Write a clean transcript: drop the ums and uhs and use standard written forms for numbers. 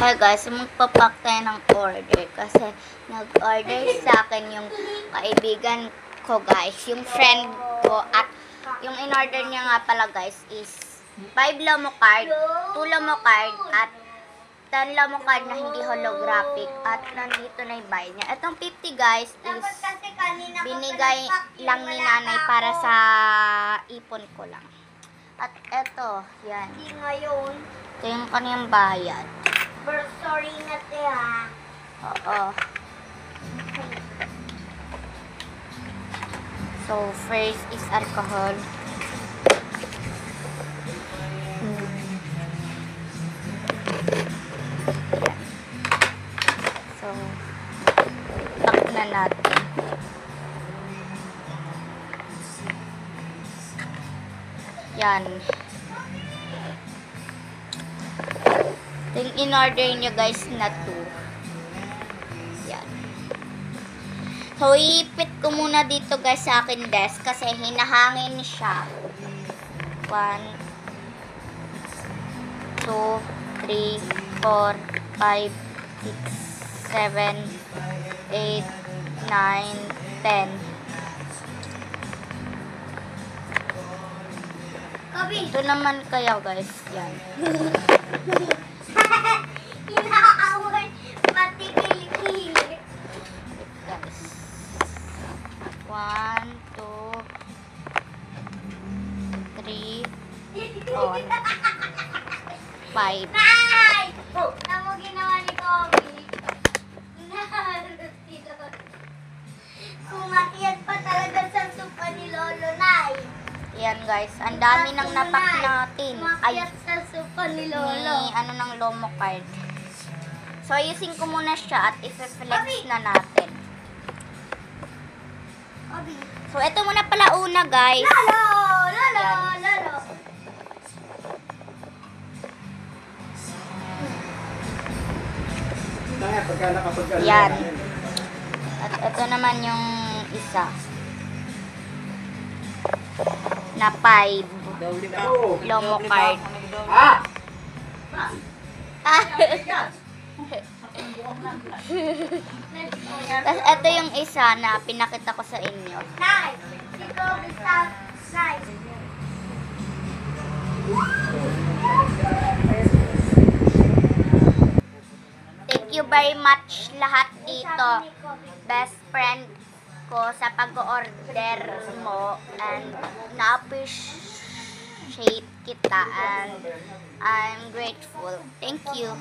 Hi guys, magpapak tayo ng order kasi nag-order sa akin yung kaibigan ko guys, yung friend ko, at yung in-order niya nga pala guys is 5 Lomo card, 2 Lomo card, at 10 Lomo card na hindi holographic, at nandito na yung bayad niya. Itong 50 guys is binigay lang ni nanay para sa ipon ko lang. At eto, yan. Hindi ngayon. Ito yung kanyang bayad. But sorry na te ha. Oo. So, first is alcohol. So, tak na natin. Yan. Ito yung in-order nyo guys na 2. Yan. So, iipit ko muna dito guys sa akin desk kasi hinahangin siya. 1, 2, 3, 4, 5, 6, 7, 8, 9, 10. Ito naman kaya guys, yan. Inaaway pati kilikili. Guys. 1, 2, 3, 4, 5. Nay! Ano mo ginawa ni Kobe? Kumakiyat pa talaga sa sopa ni Lolo, Nay. Yan guys, ang dami nang napak natin. Ay, Kumakiyat sa sopa ni ni Lolo. ano ng Lomo card. So, ayusin ko muna siya at i-flex na natin. Kobe. So, ito muna pala una guys. Lolo! Lolo! Yan. Lolo! Yan. At ito naman yung isa. Na 5 Lomo card. Tapos ito yung isa na pinakita ko sa inyo. Nay! Si Kobe sa... Nay! Thank you very much lahat dito. Best friend ko sa pag-order mo, and na-appreciate kita, and I'm grateful. Thank you.